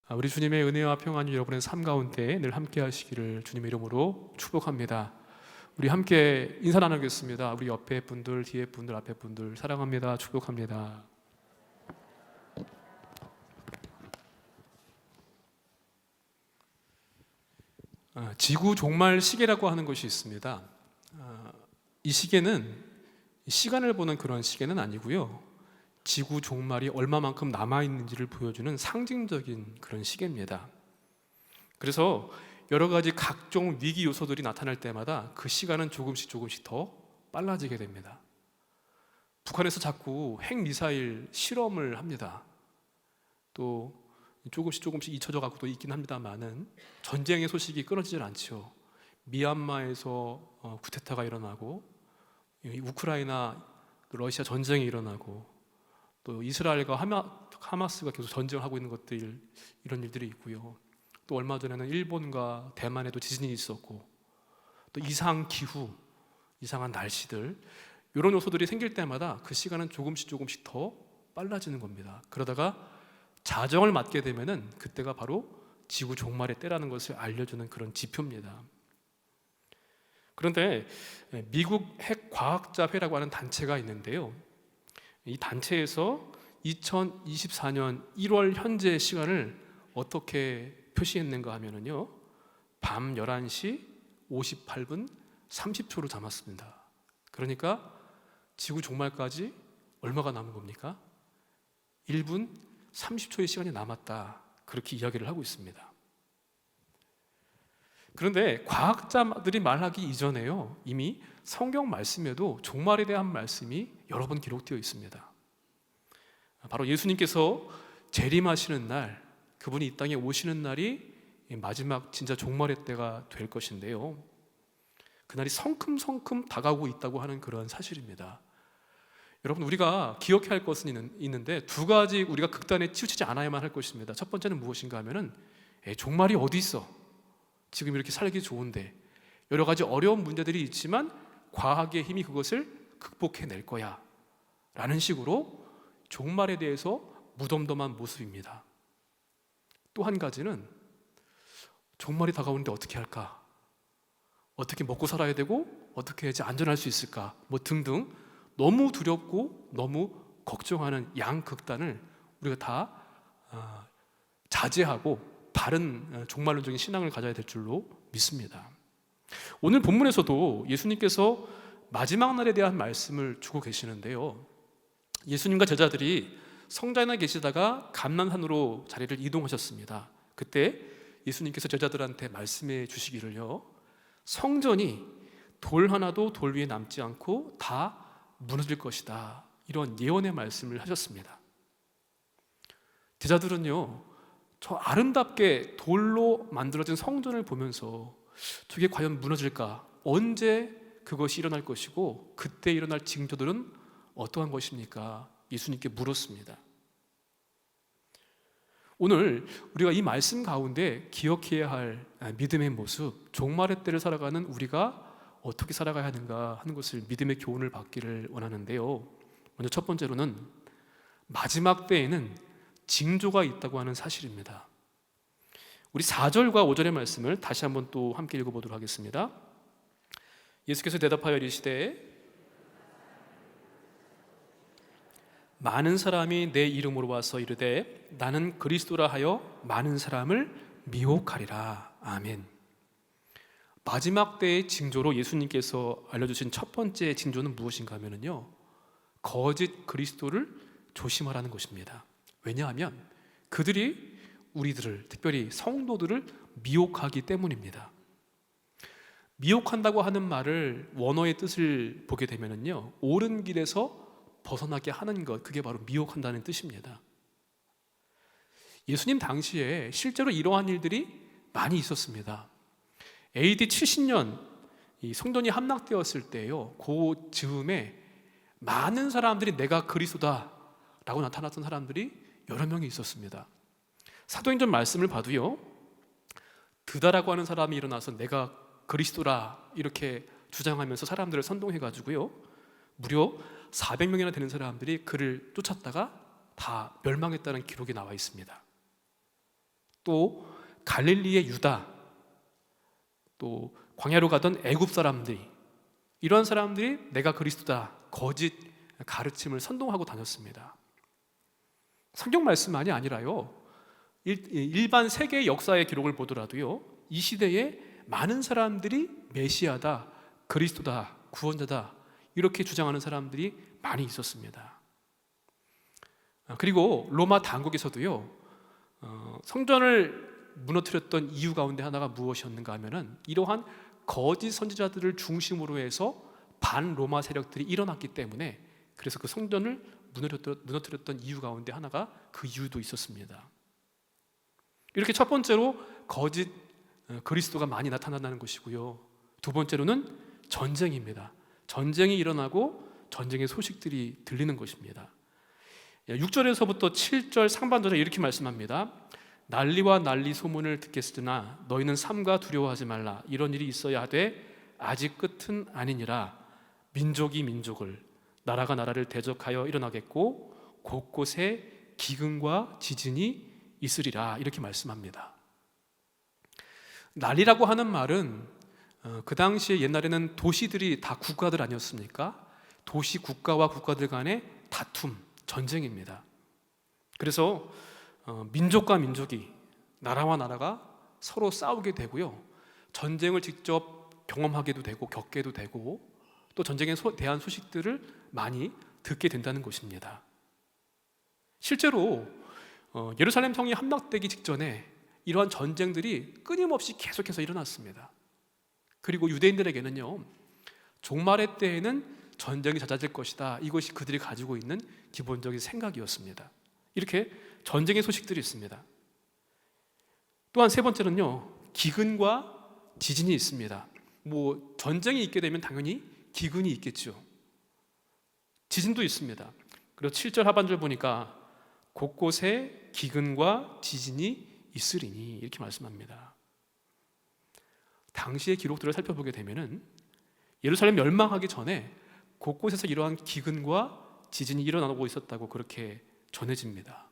우리 주님의 은혜와 평안이 여러분의 삶 가운데 늘 함께 하시기를 주님의 이름으로 축복합니다. 우리 함께 인사 나누겠습니다. 우리 옆에 분들, 뒤에 분들, 앞에 분들 사랑합니다. 축복합니다. 지구 종말 시계라고 하는 것이 있습니다. 이 시계는 시간을 보는 그런 시계는 아니고요, 지구 종말이 얼마만큼 남아있는지를 보여주는 상징적인 그런 시계입니다. 그래서 여러 가지 각종 위기 요소들이 나타날 때마다 그 시간은 조금씩 더 빨라지게 됩니다. 북한에서 자꾸 핵미사일 실험을 합니다. 또 조금씩 잊혀져 가고도 있긴 합니다만은 전쟁의 소식이 끊어지질 않죠. 미얀마에서 쿠데타가 일어나고, 우크라이나 러시아 전쟁이 일어나고, 또 이스라엘과 하마스가 계속 전쟁을 하고 있는 것들, 이런 일들이 있고요. 또 얼마 전에는 일본과 대만에도 지진이 있었고, 또 이상 기후, 이상한 날씨들, 이런 요소들이 생길 때마다 그 시간은 조금씩 더 빨라지는 겁니다. 그러다가 자정을 맞게 되면은 그때가 바로 지구 종말의 때라는 것을 알려주는 그런 지표입니다. 그런데 미국 핵과학자회라고 하는 단체가 있는데요, 이 단체에서 2024년 1월 현재 시간을 어떻게 표시했는가 하면은요, 밤 11시 58분 30초로 잡았습니다. 그러니까 지구 종말까지 얼마가 남은 겁니까? 1분 30초의 시간이 남았다, 그렇게 이야기를 하고 있습니다. 그런데 과학자들이 말하기 이전에요, 이미 성경 말씀에도 종말에 대한 말씀이 여러 번 기록되어 있습니다. 바로 예수님께서 재림하시는 날, 그분이 이 땅에 오시는 날이 마지막 진짜 종말의 때가 될 것인데요, 그날이 성큼성큼 다가오고 있다고 하는 그런 사실입니다. 여러분, 우리가 기억해야 할 것은 있는데 두 가지 우리가 극단에 치우치지 않아야만 할 것입니다. 첫 번째는 무엇인가 하면은 종말이 어디 있어? 지금 이렇게 살기 좋은데 여러 가지 어려운 문제들이 있지만 과학의 힘이 그것을 극복해낼 거야 라는 식으로 종말에 대해서 무덤덤한 모습입니다. 또 한 가지는 종말이 다가오는데 어떻게 할까? 어떻게 먹고 살아야 되고 어떻게 해야지 안전할 수 있을까? 뭐 등등 너무 두렵고 너무 걱정하는 양극단을 우리가 다 자제하고 바른 종말론적인 신앙을 가져야 될 줄로 믿습니다. 오늘 본문에서도 예수님께서 마지막 날에 대한 말씀을 주고 계시는데요, 예수님과 제자들이 성전에 계시다가 감람산으로 자리를 이동하셨습니다. 그때 예수님께서 제자들한테 말씀해 주시기를요, 성전이 돌 하나도 돌 위에 남지 않고 다 무너질 것이다, 이런 예언의 말씀을 하셨습니다. 제자들은요, 저 아름답게 돌로 만들어진 성전을 보면서 저게 과연 무너질까? 언제 그것이 일어날 것이고 그때 일어날 징조들은 어떠한 것입니까? 예수님께 물었습니다. 오늘 우리가 이 말씀 가운데 기억해야 할 믿음의 모습, 종말의 때를 살아가는 우리가 어떻게 살아가야 하는가 하는 것을 믿음의 교훈을 받기를 원하는데요, 먼저 첫 번째로는 마지막 때에는 징조가 있다고 하는 사실입니다. 우리 4절과 5절의 말씀을 다시 한번 또 함께 읽어보도록 하겠습니다. 예수께서 대답하여 이르시되 많은 사람이 내 이름으로 와서 이르되 나는 그리스도라 하여 많은 사람을 미혹하리라. 아멘. 마지막 때의 징조로 예수님께서 알려주신 첫 번째 징조는 무엇인가 하면요, 거짓 그리스도를 조심하라는 것입니다. 왜냐하면 그들이 우리들을, 특별히 성도들을 미혹하기 때문입니다. 미혹한다고 하는 말을 원어의 뜻을 보게 되면요, 옳은 길에서 벗어나게 하는 것, 그게 바로 미혹한다는 뜻입니다. 예수님 당시에 실제로 이러한 일들이 많이 있었습니다. AD 70년 이 성전이 함락되었을 때요, 그 즈음에 많은 사람들이 내가 그리스도다 라고 나타났던 사람들이 여러 명이 있었습니다. 사도행전 말씀을 봐도요, 드다라고 하는 사람이 일어나서 내가 그리스도라 이렇게 주장하면서 사람들을 선동해가지고요, 무려 400명이나 되는 사람들이 그를 쫓았다가 다 멸망했다는 기록이 나와 있습니다. 또 갈릴리의 유다, 또 광야로 가던 애굽 사람들이, 이런 사람들이 내가 그리스도다 거짓 가르침을 선동하고 다녔습니다. 성경 말씀만이 아니라요, 일반 세계의 역사의 기록을 보더라도요, 이 시대에 많은 사람들이 메시아다, 그리스도다, 구원자다 이렇게 주장하는 사람들이 많이 있었습니다. 그리고 로마 당국에서도요, 성전을 무너뜨렸던 이유 가운데 하나가 무엇이었는가 하면은 이러한 거짓 선지자들을 중심으로 해서 반로마 세력들이 일어났기 때문에, 그래서 그 성전을 무너뜨렸던 이유 가운데 하나가 그 이유도 있었습니다. 이렇게 첫 번째로 거짓 그리스도가 많이 나타난다는 것이고요, 두 번째로는 전쟁입니다. 전쟁이 일어나고 전쟁의 소식들이 들리는 것입니다. 6절에서부터 7절 상반절에 이렇게 말씀합니다. 난리와 난리 소문을 듣겠으나 너희는 삼가 두려워하지 말라. 이런 일이 있어야 하되 아직 끝은 아니니라. 민족이 민족을, 나라가 나라를 대적하여 일어나겠고 곳곳에 기근과 지진이 있으리라. 이렇게 말씀합니다. 난리라고 하는 말은 그 당시에 옛날에는 도시들이 다 국가들 아니었습니까? 도시 국가와 국가들 간의 다툼, 전쟁입니다. 그래서 민족과 민족이, 나라와 나라가 서로 싸우게 되고요, 전쟁을 직접 경험하게도 되고 겪게도 되고, 또 전쟁에 대한 소식들을 많이 듣게 된다는 것입니다. 실제로 예루살렘 성이 함락되기 직전에 이러한 전쟁들이 끊임없이 계속해서 일어났습니다. 그리고 유대인들에게는요, 종말의 때에는 전쟁이 잦아질 것이다, 이것이 그들이 가지고 있는 기본적인 생각이었습니다. 이렇게 전쟁의 소식들이 있습니다. 또한 세 번째는요, 기근과 지진이 있습니다. 전쟁이 있게 되면 당연히 기근이 있겠죠. 지진도 있습니다. 그리고 7절 하반절 보니까 곳곳에 기근과 지진이 있으리니, 이렇게 말씀합니다. 당시의 기록들을 살펴보게 되면은 예루살렘 멸망하기 전에 곳곳에서 이러한 기근과 지진이 일어나고 있었다고 그렇게 전해집니다.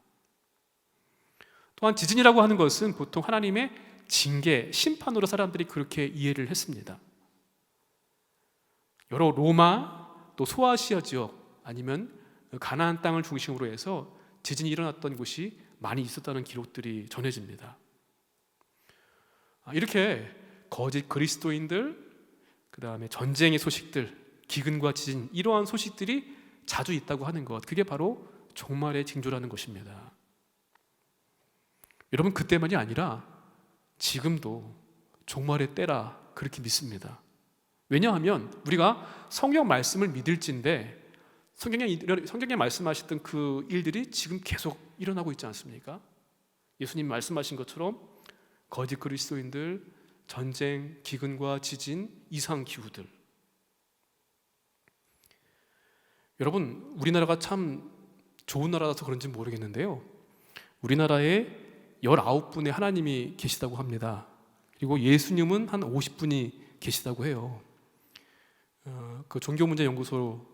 또한 지진이라고 하는 것은 보통 하나님의 징계, 심판으로 사람들이 그렇게 이해를 했습니다. 여러 로마, 또 소아시아 지역, 아니면 가나안 땅을 중심으로 해서 지진이 일어났던 곳이 많이 있었다는 기록들이 전해집니다. 이렇게 거짓 그리스도인들, 그 다음에 전쟁의 소식들, 기근과 지진, 이러한 소식들이 자주 있다고 하는 것, 그게 바로 종말의 징조라는 것입니다. 여러분, 그때만이 아니라 지금도 종말의 때라 그렇게 믿습니다. 왜냐하면 우리가 성경 말씀을 믿을진데 성경에 말씀하셨던 그 일들이 지금 계속 일어나고 있지 않습니까? 예수님 말씀하신 것처럼 거짓 그리스도인들, 전쟁, 기근과 지진, 이상기후들. 여러분, 우리나라가 참 좋은 나라라서 그런지 모르겠는데요, 우리나라에 19분의 하나님이 계시다고 합니다. 그리고 예수님은 한 50분이 계시다고 해요. 그 종교문제연구소,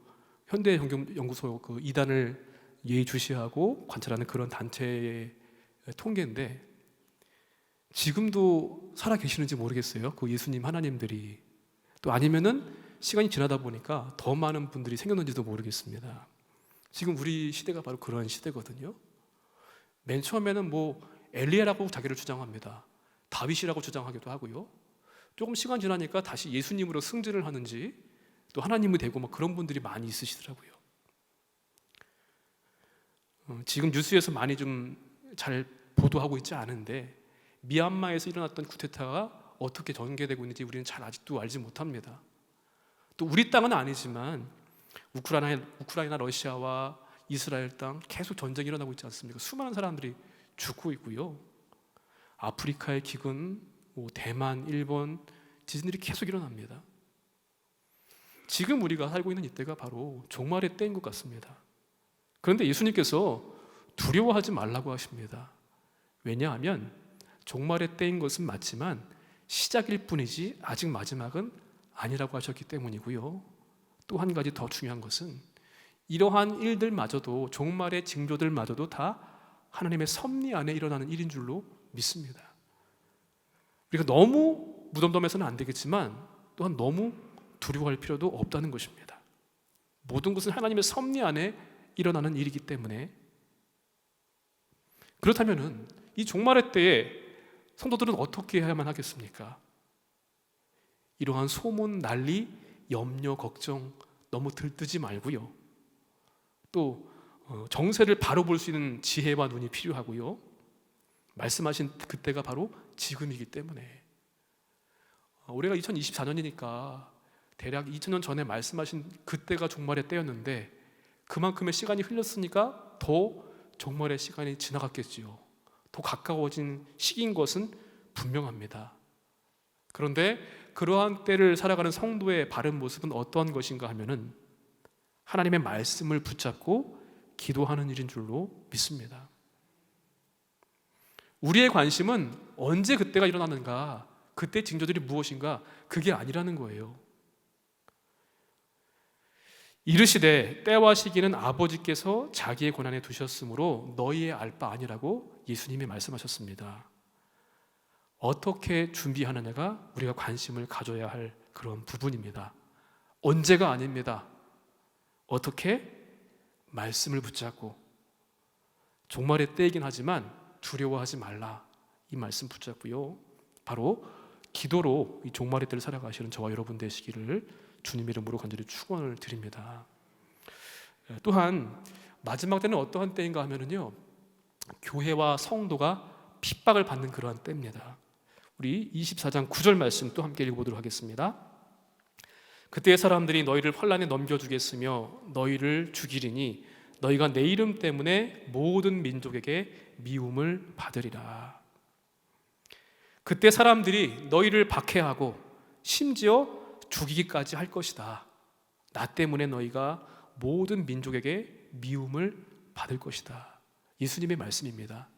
현대종교연구소 그 이단을 예의주시하고 관찰하는 그런 단체의 통계인데, 지금도 살아 계시는지 모르겠어요, 그 예수님 하나님들이. 또 아니면은 시간이 지나다 보니까 더 많은 분들이 생겼는지도 모르겠습니다. 지금 우리 시대가 바로 그런 시대거든요. 맨 처음에는 엘리야라고 자기를 주장합니다. 다윗이라고 주장하기도 하고요. 조금 시간 지나니까 다시 예수님으로 승진을 하는지 또 하나님이 되고 그런 분들이 많이 있으시더라고요. 지금 뉴스에서 많이 좀 잘 보도하고 있지 않은데, 미얀마에서 일어났던 쿠데타가 어떻게 전개되고 있는지 우리는 잘 아직도 알지 못합니다. 또 우리 땅은 아니지만 우크라이나 러시아와 이스라엘 땅 계속 전쟁이 일어나고 있지 않습니까? 수많은 사람들이 죽고 있고요. 아프리카의 기근, 대만, 일본 지진들이 계속 일어납니다. 지금 우리가 살고 있는 이때가 바로 종말의 때인 것 같습니다. 그런데 예수님께서 두려워하지 말라고 하십니다. 왜냐하면 종말의 때인 것은 맞지만 시작일 뿐이지 아직 마지막은 아니라고 하셨기 때문이고요. 또 한 가지 더 중요한 것은 이러한 일들마저도, 종말의 징조들마저도 다 하나님의 섭리 안에 일어나는 일인 줄로 믿습니다. 우리가 너무 무덤덤해서는 안 되겠지만 또한 너무 두려워할 필요도 없다는 것입니다. 모든 것은 하나님의 섭리 안에 일어나는 일이기 때문에. 그렇다면 이 종말의 때에 성도들은 어떻게 해야만 하겠습니까? 이러한 소문, 난리, 염려, 걱정 너무 들뜨지 말고요. 또 정세를 바로 볼 수 있는 지혜와 눈이 필요하고요. 말씀하신 그때가 바로 지금이기 때문에. 올해가 2024년이니까 대략 2000년 전에 말씀하신 그때가 종말의 때였는데 그만큼의 시간이 흘렀으니까 더 종말의 시간이 지나갔겠지요. 더 가까워진 시기인 것은 분명합니다. 그런데 그러한 때를 살아가는 성도의 바른 모습은 어떠한 것인가 하면은 하나님의 말씀을 붙잡고 기도하는 일인 줄로 믿습니다. 우리의 관심은 언제 그때가 일어나는가, 그때 징조들이 무엇인가, 그게 아니라는 거예요. 이르시되 때와 시기는 아버지께서 자기의 권한에 두셨으므로 너희의 알 바 아니라고 예수님이 말씀하셨습니다. 어떻게 준비하느냐가 우리가 관심을 가져야 할 그런 부분입니다. 언제가 아닙니다. 어떻게? 말씀을 붙잡고. 종말의 때이긴 하지만 두려워하지 말라, 이 말씀 붙잡고요. 바로 기도로 이 종말의 때를 살아가시는 저와 여러분 되시기를 주님 이름으로 간절히 축원을 드립니다. 또한 마지막 때는 어떠한 때인가 하면은요, 교회와 성도가 핍박을 받는 그러한 때입니다. 우리 24장 9절 말씀 또 함께 읽어보도록 하겠습니다. 그때 사람들이 너희를 환난에 넘겨주겠으며 너희를 죽이리니 너희가 내 이름 때문에 모든 민족에게 미움을 받으리라. 그때 사람들이 너희를 박해하고 심지어 죽이기까지 할 것이다. 나 때문에 너희가 모든 민족에게 미움을 받을 것이다. 예수님의 말씀입니다.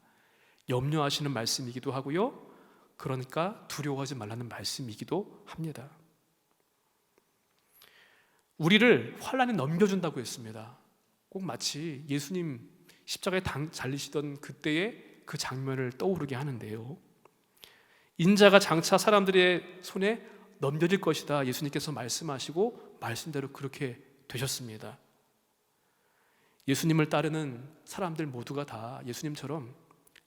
염려하시는 말씀이기도 하고요, 그러니까 두려워하지 말라는 말씀이기도 합니다. 우리를 환난에 넘겨준다고 했습니다. 꼭 마치 예수님 십자가에 달리시던 그때의 그 장면을 떠오르게 하는데요, 인자가 장차 사람들의 손에 넘겨질 것이다 예수님께서 말씀하시고 말씀대로 그렇게 되셨습니다. 예수님을 따르는 사람들 모두가 다 예수님처럼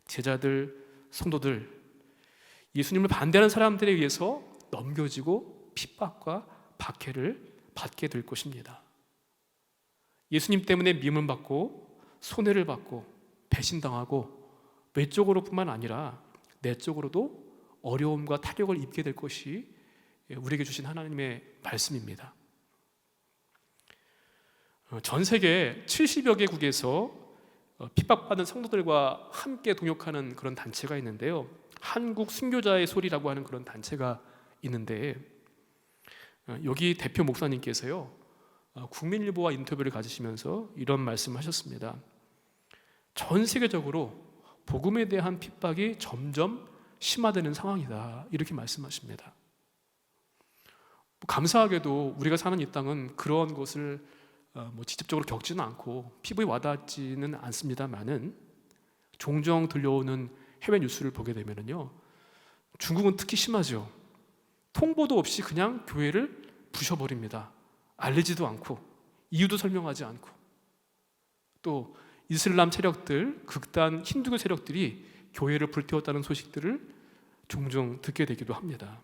제자들, 성도들, 예수님을 반대하는 사람들에 의해서 넘겨지고 핍박과 박해를 받게 될 것입니다. 예수님 때문에 미움을 받고 손해를 받고 배신당하고 외적으로뿐만 아니라 내적으로도 어려움과 타격을 입게 될 것이 우리에게 주신 하나님의 말씀입니다. 전 세계 70여 개국에서 핍박받은 성도들과 함께 동역하는 그런 단체가 있는데요, 한국 순교자의 소리라고 하는 그런 단체가 있는데, 여기 대표 목사님께서요, 국민일보와 인터뷰를 가지시면서 이런 말씀을 하셨습니다. 전 세계적으로 복음에 대한 핍박이 점점 심화되는 상황이다, 이렇게 말씀하십니다. 감사하게도 우리가 사는 이 땅은 그런 것을 직접적으로 겪지는 않고 피부에 와닿지는 않습니다만은 종종 들려오는 해외 뉴스를 보게 되면요, 중국은 특히 심하죠. 통보도 없이 그냥 교회를 부셔버립니다. 알리지도 않고 이유도 설명하지 않고. 또 이슬람 세력들, 극단 힌두교 세력들이 교회를 불태웠다는 소식들을 종종 듣게 되기도 합니다.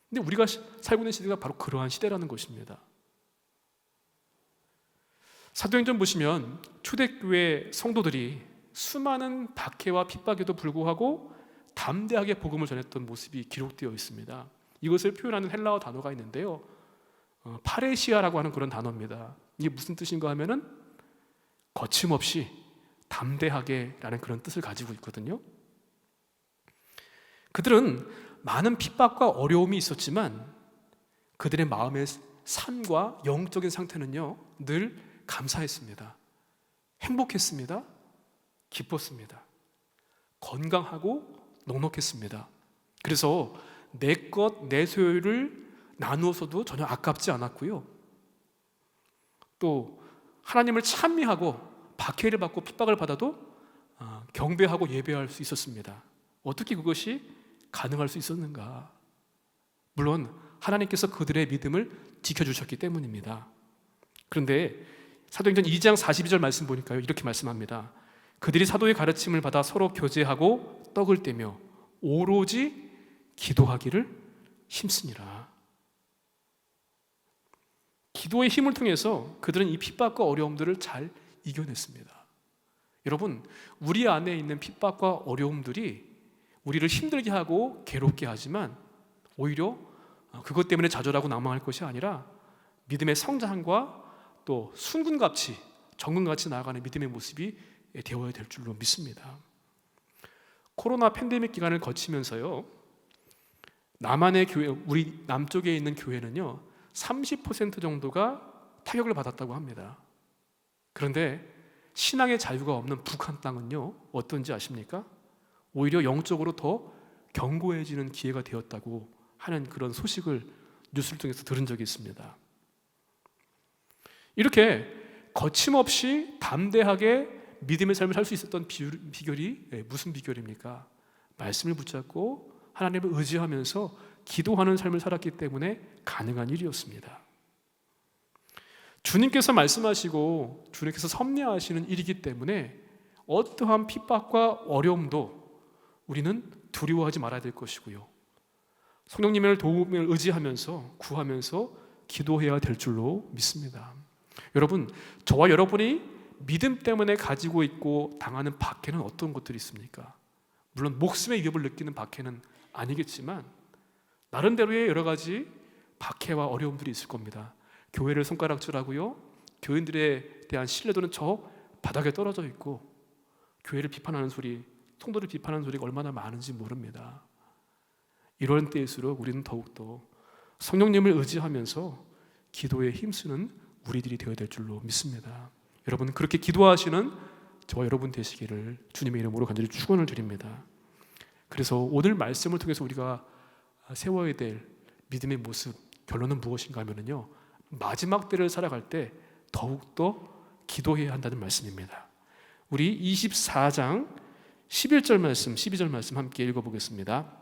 근데 우리가 살고 있는 시대가 바로 그러한 시대라는 것입니다. 사도행전 보시면 초대교회 성도들이 수많은 박해와 핍박에도 불구하고 담대하게 복음을 전했던 모습이 기록되어 있습니다. 이것을 표현하는 헬라어 단어가 있는데요, 파레시아라고 하는 그런 단어입니다. 이게 무슨 뜻인가 하면은 거침없이 담대하게 라는 그런 뜻을 가지고 있거든요. 그들은 많은 핍박과 어려움이 있었지만 그들의 마음의 삶과 영적인 상태는요, 늘 감사했습니다. 행복했습니다. 기뻤습니다. 건강하고 넉넉했습니다. 그래서 내 것, 내 소유를 나누어서도 전혀 아깝지 않았고요, 또 하나님을 찬미하고 박해를 받고 핍박을 받아도 경배하고 예배할 수 있었습니다. 어떻게 그것이 가능할 수 있었는가? 물론 하나님께서 그들의 믿음을 지켜주셨기 때문입니다. 그런데 사도행전 2장 42절 말씀 보니까요, 이렇게 말씀합니다. 그들이 사도의 가르침을 받아 서로 교제하고 떡을 떼며 오로지 기도하기를 힘쓰니라. 기도의 힘을 통해서 그들은 이 핍박과 어려움들을 잘 이겨냈습니다. 여러분, 우리 안에 있는 핍박과 어려움들이 우리를 힘들게 하고 괴롭게 하지만 오히려 그것 때문에 좌절하고 낭망할 것이 아니라 믿음의 성장과 또 순금같이 정금같이 나아가는 믿음의 모습이 되어야 될 줄로 믿습니다. 코로나 팬데믹 기간을 거치면서요, 남한의 교회, 우리 남쪽에 있는 교회는요 30% 정도가 타격을 받았다고 합니다. 그런데 신앙의 자유가 없는 북한 땅은요 어떤지 아십니까? 오히려 영적으로 더 견고해지는 기회가 되었다고 하는 그런 소식을 뉴스를 통해서 들은 적이 있습니다. 이렇게 거침없이 담대하게 믿음의 삶을 살 수 있었던 비결이 무슨 비결입니까? 말씀을 붙잡고 하나님을 의지하면서 기도하는 삶을 살았기 때문에 가능한 일이었습니다. 주님께서 말씀하시고 주님께서 섭리하시는 일이기 때문에 어떠한 핍박과 어려움도 우리는 두려워하지 말아야 될 것이고요, 성령님의 도움을 의지하면서 구하면서 기도해야 될 줄로 믿습니다. 여러분, 저와 여러분이 믿음 때문에 가지고 있고 당하는 박해는 어떤 것들이 있습니까? 물론 목숨의 위협을 느끼는 박해는 아니겠지만 나름대로의 여러 가지 박해와 어려움들이 있을 겁니다. 교회를 손가락질하고요, 교인들에 대한 신뢰도는 저 바닥에 떨어져 있고 교회를 비판하는 소리, 성도를 비판하는 소리가 얼마나 많은지 모릅니다. 이런 때일수록 우리는 더욱더 성령님을 의지하면서 기도에 힘쓰는 우리들이 되어야 될 줄로 믿습니다. 여러분, 그렇게 기도하시는 저와 여러분 되시기를 주님의 이름으로 간절히 축원을 드립니다. 그래서 오늘 말씀을 통해서 우리가 세워야 될 믿음의 모습, 결론은 무엇인가 하면요, 마지막 때를 살아갈 때 더욱더 기도해야 한다는 말씀입니다. 우리 24장 11절 말씀, 12절 말씀 함께 읽어보겠습니다.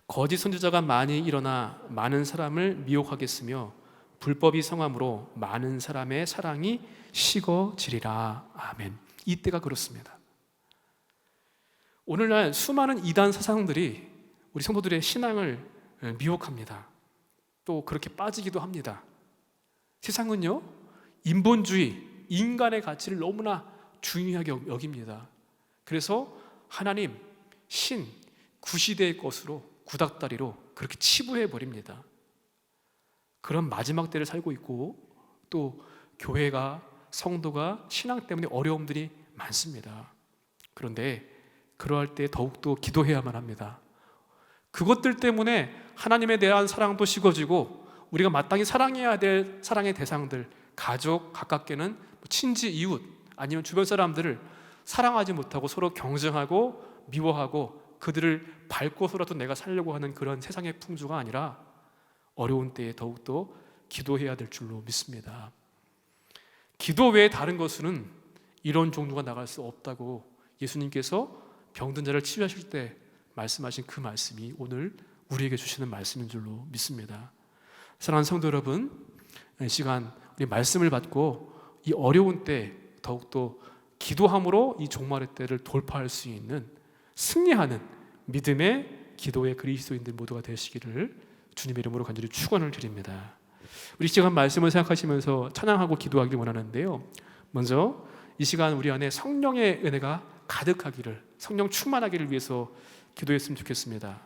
거짓 선지자가 많이 일어나 많은 사람을 미혹하겠으며 불법이 성함으로 많은 사람의 사랑이 식어지리라. 아멘. 이때가 그렇습니다. 오늘날 수많은 이단 사상들이 우리 성도들의 신앙을 미혹합니다. 또 그렇게 빠지기도 합니다. 세상은요, 인본주의, 인간의 가치를 너무나 중요하게 여깁니다. 그래서 하나님, 신, 구시대의 것으로, 구닥다리로 그렇게 치부해 버립니다. 그런 마지막 때를 살고 있고 또 교회가, 성도가 신앙 때문에 어려움들이 많습니다. 그런데 그러할 때 더욱더 기도해야만 합니다. 그것들 때문에 하나님에 대한 사랑도 식어지고 우리가 마땅히 사랑해야 될 사랑의 대상들, 가족, 가깝게는 친지, 이웃 아니면 주변 사람들을 사랑하지 못하고 서로 경쟁하고 미워하고 그들을 밟고서라도 내가 살려고 하는 그런 세상의 풍조가 아니라 어려운 때에 더욱더 기도해야 될 줄로 믿습니다. 기도 외에 다른 것은 이런 종류가 나갈 수 없다고 예수님께서 병든 자를 치유하실 때 말씀하신 그 말씀이 오늘 우리에게 주시는 말씀인 줄로 믿습니다. 사랑하는 성도 여러분, 이 시간 우리 말씀을 받고 이 어려운 때 더욱더 기도함으로 이 종말의 때를 돌파할 수 있는 승리하는 믿음의 기도의 그리스도인들 모두가 되시기를 주님의 이름으로 간절히 축원을 드립니다. 우리 시간 말씀을 생각하시면서 찬양하고 기도하기를 원하는데요, 먼저 이 시간 우리 안에 성령의 은혜가 가득하기를, 성령 충만하기를 위해서 기도했으면 좋겠습니다.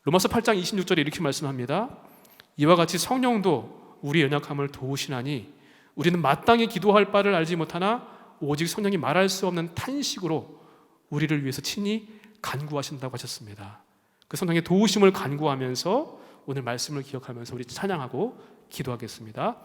로마서 8장 26절에 이렇게 말씀합니다. 이와 같이 성령도 우리 연약함을 도우시나니 우리는 마땅히 기도할 바를 알지 못하나 오직 성령이 말할 수 없는 탄식으로 우리를 위해서 친히 간구하신다고 하셨습니다. 그 성령의 도우심을 간구하면서 오늘 말씀을 기억하면서 우리 찬양하고 기도하겠습니다.